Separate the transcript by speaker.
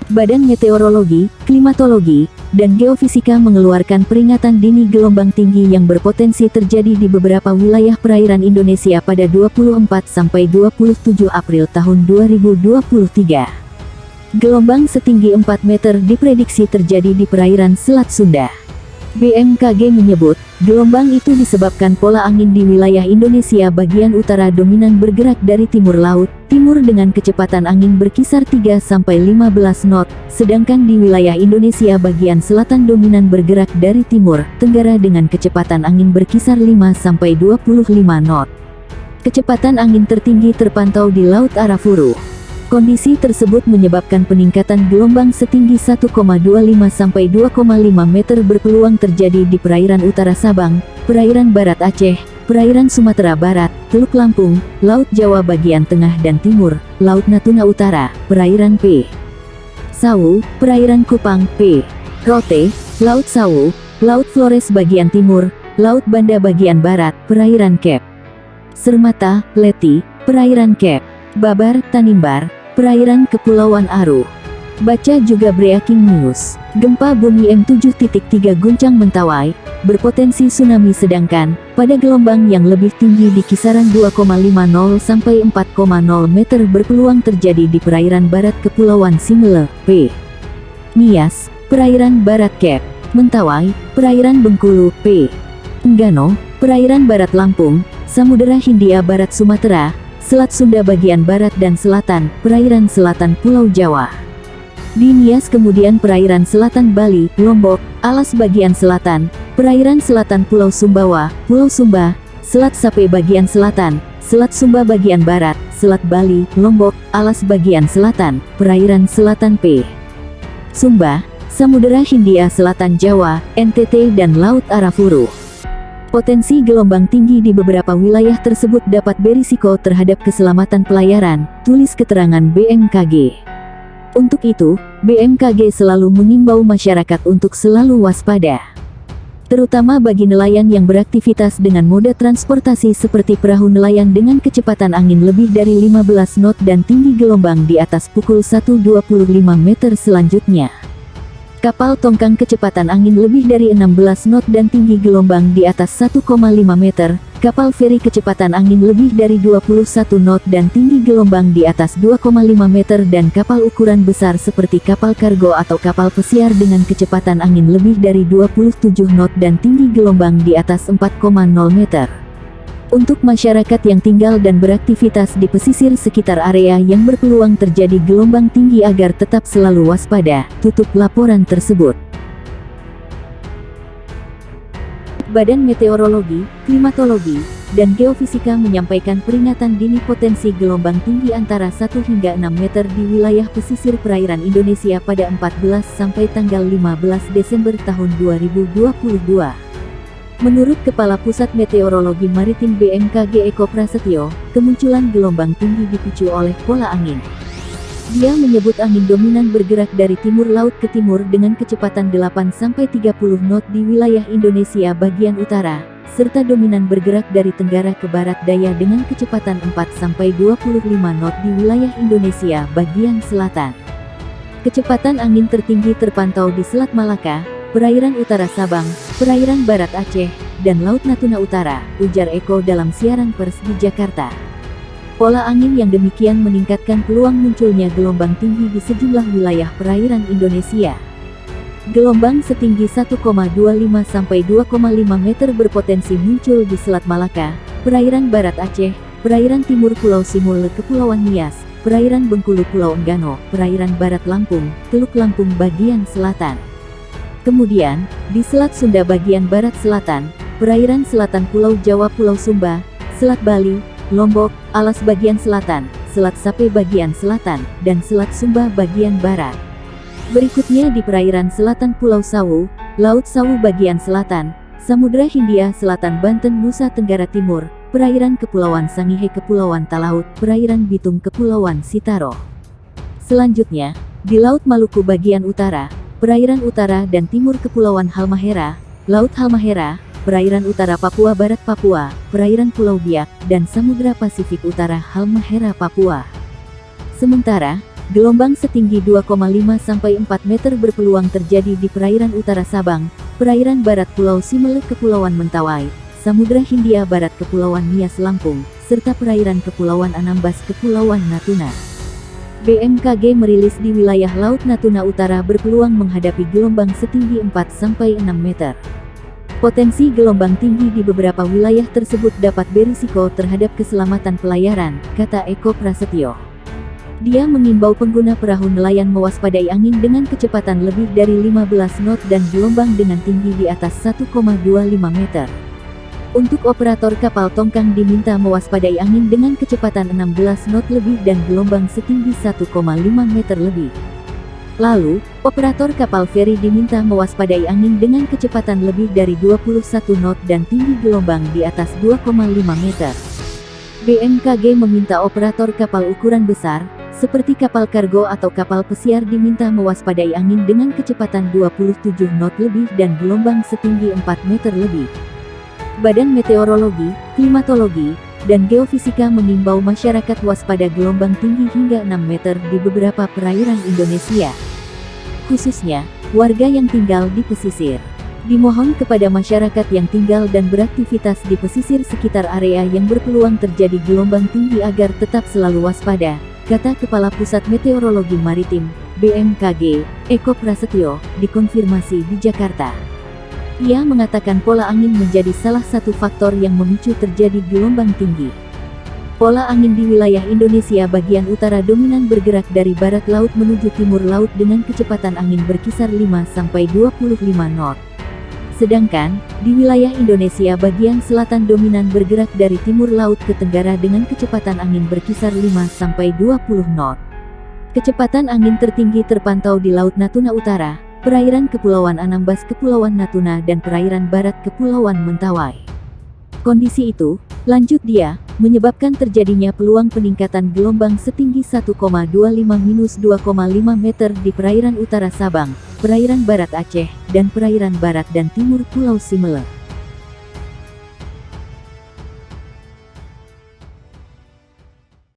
Speaker 1: Badan Meteorologi, Klimatologi, dan Geofisika mengeluarkan peringatan dini gelombang tinggi yang berpotensi terjadi di beberapa wilayah perairan Indonesia pada 24–27 April tahun 2023. Gelombang setinggi 4 meter diprediksi terjadi di perairan Selat Sunda. BMKG menyebut, gelombang itu disebabkan pola angin di wilayah Indonesia bagian utara dominan bergerak dari timur laut, timur dengan kecepatan angin berkisar 3–15 knot, sedangkan di wilayah Indonesia bagian selatan dominan bergerak dari timur, tenggara dengan kecepatan angin berkisar 5–25 knot. Kecepatan angin tertinggi terpantau di Laut Arafuru. Kondisi tersebut menyebabkan peningkatan gelombang setinggi 1,25–2,5 meter berpeluang terjadi di perairan utara Sabang, perairan barat Aceh, perairan Sumatera Barat, Teluk Lampung, Laut Jawa bagian tengah dan timur, Laut Natuna Utara, perairan P. Sawu, perairan Kupang, P. Rote, Laut Sawu, Laut Flores bagian timur, Laut Banda bagian barat, perairan Kep. Sermata, Leti, perairan Kep. Babar, Tanimbar, perairan Kepulauan Aru. Baca juga Breaking News. Gempa bumi M7.3 guncang Mentawai, berpotensi tsunami sedangkan, pada gelombang yang lebih tinggi di kisaran 2,50–4,0 meter berpeluang terjadi di perairan barat Kepulauan Simele, P. Nias, perairan barat Kep. Mentawai, perairan Bengkulu, P. Enggano, perairan barat Lampung, Samudera Hindia Barat Sumatera, Selat Sunda bagian barat dan selatan, perairan selatan Pulau Jawa. Di Nias kemudian perairan selatan Bali, Lombok, Alas bagian selatan, perairan selatan Pulau Sumbawa, Pulau Sumba, Selat Sape bagian selatan, Selat Sumba bagian barat, Selat Bali, Lombok, Alas bagian selatan, perairan selatan P. Sumba, Samudera Hindia Selatan Jawa, NTT dan Laut Arafuru. Potensi gelombang tinggi di beberapa wilayah tersebut dapat berisiko terhadap keselamatan pelayaran, tulis keterangan BMKG. Untuk itu, BMKG selalu mengimbau masyarakat untuk selalu waspada. Terutama bagi nelayan yang beraktivitas dengan moda transportasi seperti perahu nelayan dengan kecepatan angin lebih dari 15 knot dan tinggi gelombang di atas pukul 1.25 meter selanjutnya. Kapal tongkang kecepatan angin lebih dari 16 knot dan tinggi gelombang di atas 1,5 meter, kapal feri kecepatan angin lebih dari 21 knot dan tinggi gelombang di atas 2,5 meter dan kapal ukuran besar seperti kapal kargo atau kapal pesiar dengan kecepatan angin lebih dari 27 knot dan tinggi gelombang di atas 4,0 meter. Untuk masyarakat yang tinggal dan beraktivitas di pesisir sekitar area yang berpeluang terjadi gelombang tinggi agar tetap selalu waspada, tutup laporan tersebut. Badan Meteorologi, Klimatologi, dan Geofisika menyampaikan peringatan dini potensi gelombang tinggi antara 1 hingga 6 meter di wilayah pesisir perairan Indonesia pada 14 sampai tanggal 15 Desember tahun 2022. Menurut Kepala Pusat Meteorologi Maritim BMKG Eko Prasetyo, kemunculan gelombang tinggi dipicu oleh pola angin. Dia menyebut angin dominan bergerak dari timur laut ke timur dengan kecepatan 8–30 knot di wilayah Indonesia bagian utara, serta dominan bergerak dari tenggara ke barat daya dengan kecepatan 4–25 knot di wilayah Indonesia bagian selatan. Kecepatan angin tertinggi terpantau di Selat Malaka, perairan utara Sabang, perairan barat Aceh, dan Laut Natuna Utara, ujar Eko dalam siaran pers di Jakarta. Pola angin yang demikian meningkatkan peluang munculnya gelombang tinggi di sejumlah wilayah perairan Indonesia. Gelombang setinggi 1,25–2,5 meter berpotensi muncul di Selat Malaka, perairan barat Aceh, perairan timur Pulau Simele Kepulauan Nias, perairan Bengkulu Pulau Enggano, perairan barat Lampung, Teluk Lampung bagian selatan. Kemudian, di Selat Sunda bagian barat selatan, perairan selatan Pulau Jawa Pulau Sumba, Selat Bali, Lombok, Alas bagian selatan, Selat Sape bagian selatan, dan Selat Sumba bagian barat. Berikutnya di perairan selatan Pulau Sawu, Laut Sawu bagian selatan, Samudra Hindia Selatan Banten Nusa Tenggara Timur, perairan Kepulauan Sangihe Kepulauan Talaut, perairan Bitung Kepulauan Sitaro. Selanjutnya, di Laut Maluku bagian utara, perairan utara dan timur Kepulauan Halmahera, Laut Halmahera, perairan utara Papua Barat Papua, perairan Pulau Biak, dan Samudra Pasifik Utara Halmahera Papua. Sementara, Gelombang setinggi 2,5 sampai 4 meter berpeluang terjadi di perairan utara Sabang, perairan barat Pulau Simele Kepulauan Mentawai, Samudra Hindia Barat Kepulauan Nias Lampung, serta perairan Kepulauan Anambas Kepulauan Natuna. BMKG merilis di wilayah Laut Natuna Utara berpeluang menghadapi gelombang setinggi 4 sampai 6 meter. Potensi gelombang tinggi di beberapa wilayah tersebut dapat berisiko terhadap keselamatan pelayaran, kata Eko Prasetyo. Dia mengimbau pengguna perahu nelayan mewaspadai angin dengan kecepatan lebih dari 15 knot dan gelombang dengan tinggi di atas 1,25 meter. Untuk operator kapal tongkang diminta mewaspadai angin dengan kecepatan 16 knot lebih dan gelombang setinggi 1,5 meter lebih. Lalu, operator kapal feri diminta mewaspadai angin dengan kecepatan lebih dari 21 knot dan tinggi gelombang di atas 2,5 meter. BMKG meminta operator kapal ukuran besar, seperti kapal kargo atau kapal pesiar diminta mewaspadai angin dengan kecepatan 27 knot lebih dan gelombang setinggi 4 meter lebih. Badan Meteorologi, Klimatologi, dan Geofisika mengimbau masyarakat waspada gelombang tinggi hingga 6 meter di beberapa perairan Indonesia. Khususnya, warga yang tinggal di pesisir. Dimohon kepada masyarakat yang tinggal dan beraktivitas di pesisir sekitar area yang berpeluang terjadi gelombang tinggi agar tetap selalu waspada, kata Kepala Pusat Meteorologi Maritim, BMKG, Eko Prasetyo, dikonfirmasi di Jakarta. Ia mengatakan pola angin menjadi salah satu faktor yang memicu terjadi gelombang tinggi. Pola angin di wilayah Indonesia bagian utara dominan bergerak dari barat laut menuju timur laut dengan kecepatan angin berkisar 5-25 knot. Sedangkan, di wilayah Indonesia bagian selatan dominan bergerak dari timur laut ke tenggara dengan kecepatan angin berkisar 5-20 knot. Kecepatan angin tertinggi terpantau di Laut Natuna Utara, perairan Kepulauan Anambas Kepulauan Natuna dan perairan barat Kepulauan Mentawai. Kondisi itu, lanjut dia, menyebabkan terjadinya peluang peningkatan gelombang setinggi 1,25-2,5 meter di perairan utara Sabang, perairan barat Aceh, dan perairan barat dan timur Pulau Simele.